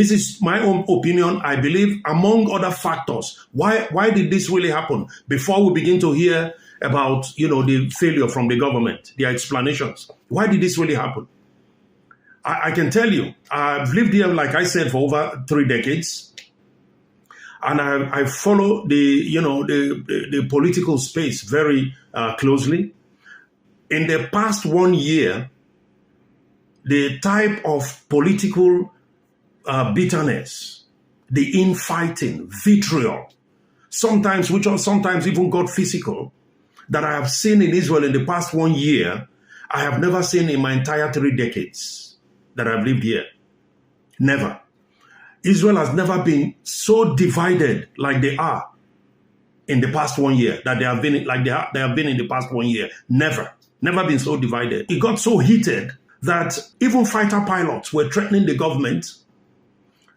This is my own opinion. I believe, among other factors, why did this really happen? Before we begin to hear about, the failure from the government, their explanations. Why did this really happen? I can tell you, I've lived here, like I said, for over 3 decades. And I follow the political space very closely. In the past 1 year, the type of political bitterness, the infighting, vitriol, sometimes even got physical, that I have seen in Israel in the past 1 year, I have never seen in my entire 3 decades that I've lived here. Never. Israel has never been so divided like they are in the past 1 year, that they have been like they have been in the past 1 year. Never been so divided. It got so heated that even fighter pilots were threatening the government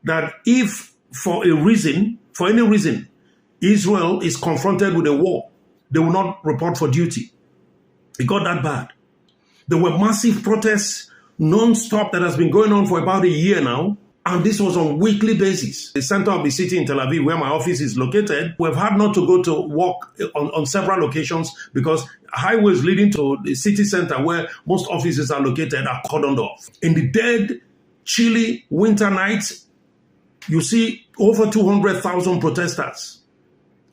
that if for any reason, Israel is confronted with a war, they will not report for duty. It got that bad. There were massive protests non-stop that has been going on for about a year now. And this was on weekly basis. The center of the city in Tel Aviv, where my office is located, we've had not to go to work on several locations because highways leading to the city center, where most offices are located, are cordoned off. In the dead, chilly winter nights, you see over 200,000 protesters.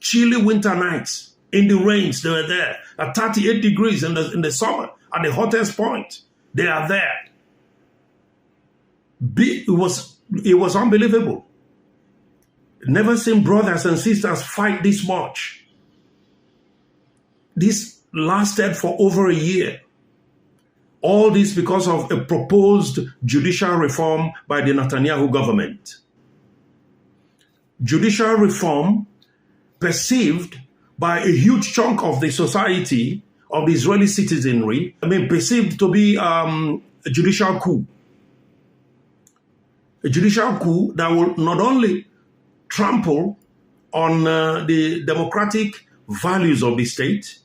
Chilly winter nights, in the rains, they were there. At 38 degrees in the summer, at the hottest point, they are there. It was unbelievable. Never seen brothers and sisters fight this much. This lasted for over a year. All this because of a proposed judicial reform by the Netanyahu government. Judicial reform perceived by a huge chunk of the society, of the Israeli citizenry, perceived to be a judicial coup. A judicial coup that will not only trample on the democratic values of the state,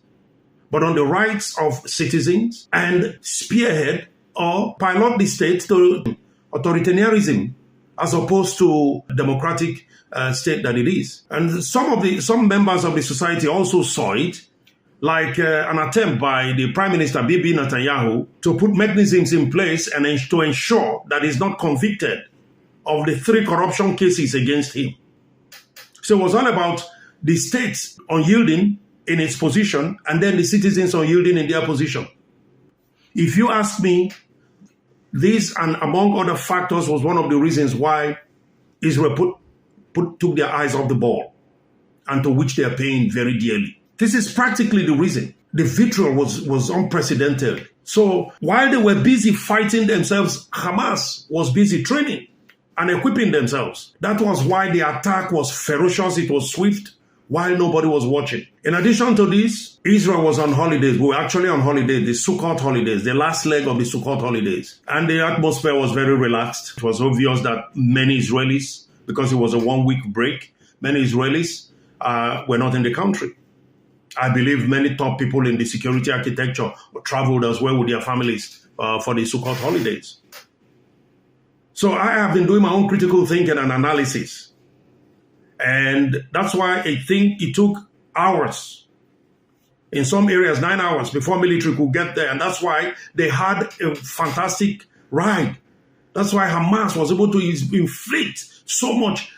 but on the rights of citizens, and spearhead or pilot the state to authoritarianism as opposed to democratic state that it is. And some members of the society also saw it like an attempt by the Prime Minister Bibi Netanyahu to put mechanisms in place and to ensure that he's not convicted of the 3 corruption cases against him. So it was all about the state unyielding in its position and then the citizens unyielding in their position. If you ask me, this and among other factors was one of the reasons why Israel took their eyes off the ball, and to which they are paying very dearly. This is practically the reason. The vitriol was unprecedented. So while they were busy fighting themselves, Hamas was busy training and equipping themselves. That was why the attack was ferocious, it was swift, while nobody was watching. In addition to this, Israel was on holidays. We were actually on holidays, the Sukkot holidays, the last leg of the Sukkot holidays. And the atmosphere was very relaxed. It was obvious that many Israelis, because it was a 1-week break, many Israelis were not in the country. I believe many top people in the security architecture traveled as well with their families for the Sukkot holidays. So I have been doing my own critical thinking and analysis. And that's why I think it took hours, in some areas 9 hours before military could get there. And that's why they had a fantastic ride. That's why Hamas was able to inflict so much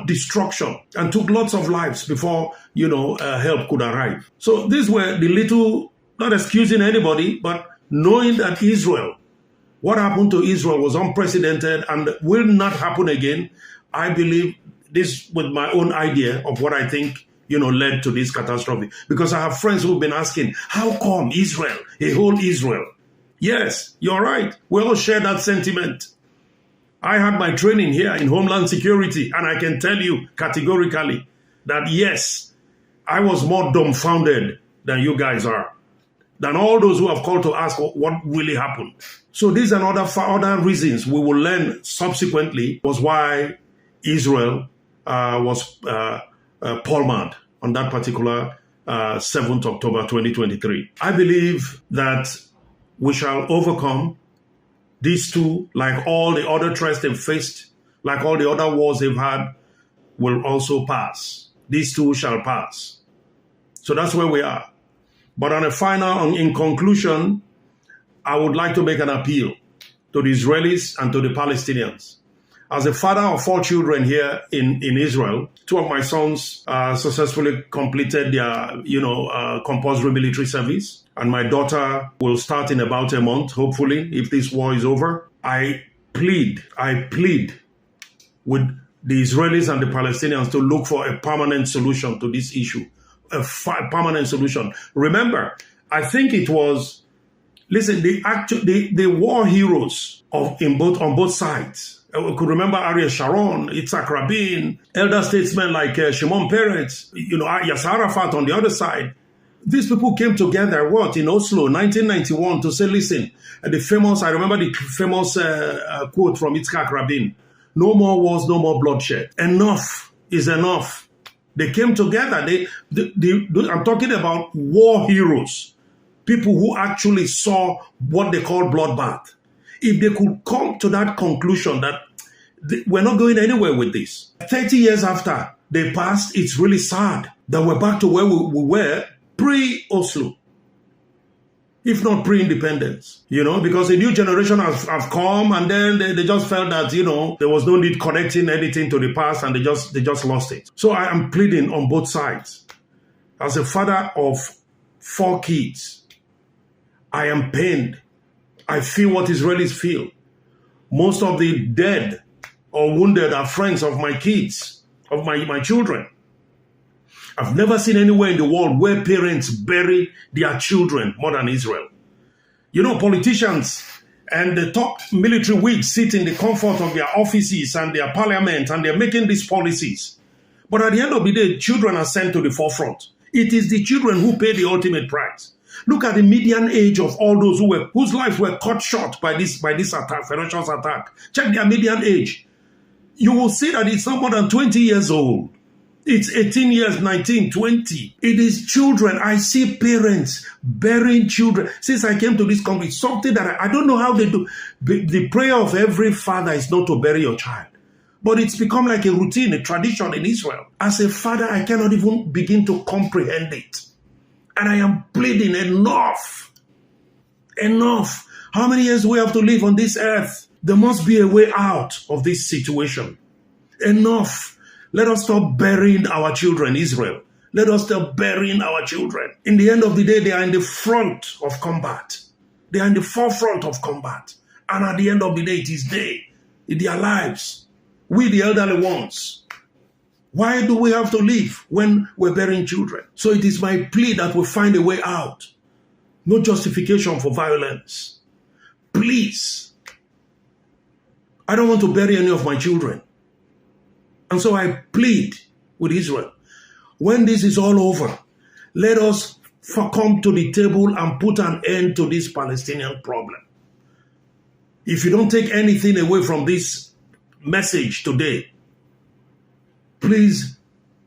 destruction and took lots of lives before, help could arrive. So these were the little, not excusing anybody, but knowing that what happened to Israel was unprecedented and will not happen again. I believe this with my own idea of what I think, led to this catastrophe. Because I have friends who've been asking, how come Israel, a whole Israel? Yes, you're right. We all share that sentiment. I had my training here in Homeland Security, and I can tell you categorically that yes, I was more dumbfounded than you guys are, than all those who have called to ask what really happened. So these and other reasons we will learn subsequently was why Israel was palmed on that particular 7th October 2023. I believe that we shall overcome these two, like all the other threats they faced like all the other wars they've had, will also pass. These too shall pass. So that's where we are. But in conclusion, I would like to make an appeal to the Israelis and to the Palestinians. As a father of 4 children here in Israel, 2 of my sons successfully completed their, compulsory military service. And my daughter will start in about a month, hopefully, if this war is over. I plead with the Israelis and the Palestinians to look for a permanent solution to this issue. A permanent solution. Remember, I think it was, listen, the war heroes on both sides. We could remember Ariel Sharon, Yitzhak Rabin, elder statesmen like Shimon Peres, Yasser Arafat on the other side. These people came together, in Oslo, 1991, to say, listen, I remember the famous quote from Yitzhak Rabin, no more wars, no more bloodshed. Enough is enough. They came together. I'm talking about war heroes, people who actually saw what they call bloodbath. If they could come to that conclusion that we're not going anywhere with this, 30 years after they passed, it's really sad that we're back to where we were pre-Oslo, if not pre-independence, because a new generation have come, and then they just felt that, there was no need connecting anything to the past, and they just lost it. So I am pleading on both sides. As a father of 4 kids, I am pained. I feel what Israelis feel. Most of the dead or wounded are friends of my kids, of my children. I've never seen anywhere in the world where parents bury their children more than Israel. Politicians and the top military wigs sit in the comfort of their offices and their parliament, and they're making these policies. But at the end of the day, children are sent to the forefront. It is the children who pay the ultimate price. Look at the median age of all those whose lives were cut short by this attack, ferocious attack. Check their median age. You will see that it's not more than 20 years old. It's 18 years, 19, 20. It is children. I see parents burying children. Since I came to this country, something that I don't know how they do. The prayer of every father is not to bury your child. But it's become like a routine, a tradition in Israel. As a father, I cannot even begin to comprehend it. And I am pleading, enough. Enough. How many years do we have to live on this earth? There must be a way out of this situation. Enough. Let us stop burying our children, Israel. Let us stop burying our children. In the end of the day, they are in the front of combat. They are in the forefront of combat. And at the end of the day, it is they, in their lives. We, the elderly ones. Why do we have to live when we're burying children? So it is my plea that we find a way out. No justification for violence. Please. I don't want to bury any of my children. And so I plead with Israel. When this is all over, let us come to the table and put an end to this Palestinian problem. If you don't take anything away from this message today, please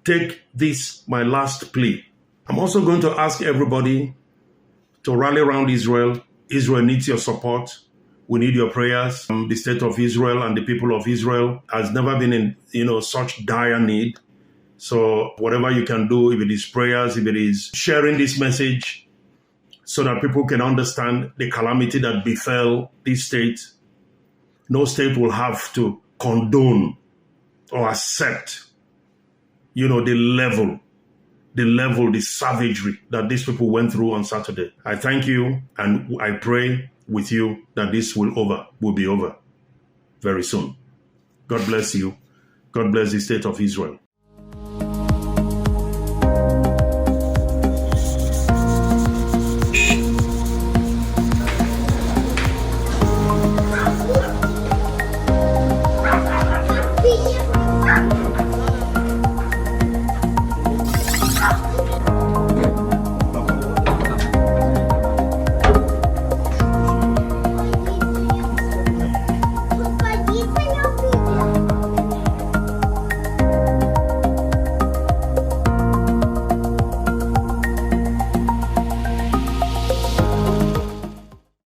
take this, my last plea. I'm also going to ask everybody to rally around Israel. Israel needs your support. We need your prayers. The state of Israel and the people of Israel has never been in, such dire need. So whatever you can do, if it is prayers, if it is sharing this message so that people can understand the calamity that befell this state, no state will have to condone or accept the savagery that these people went through on Saturday. I thank you, and I pray with you that this will be over very soon. God bless you. God bless the state of Israel.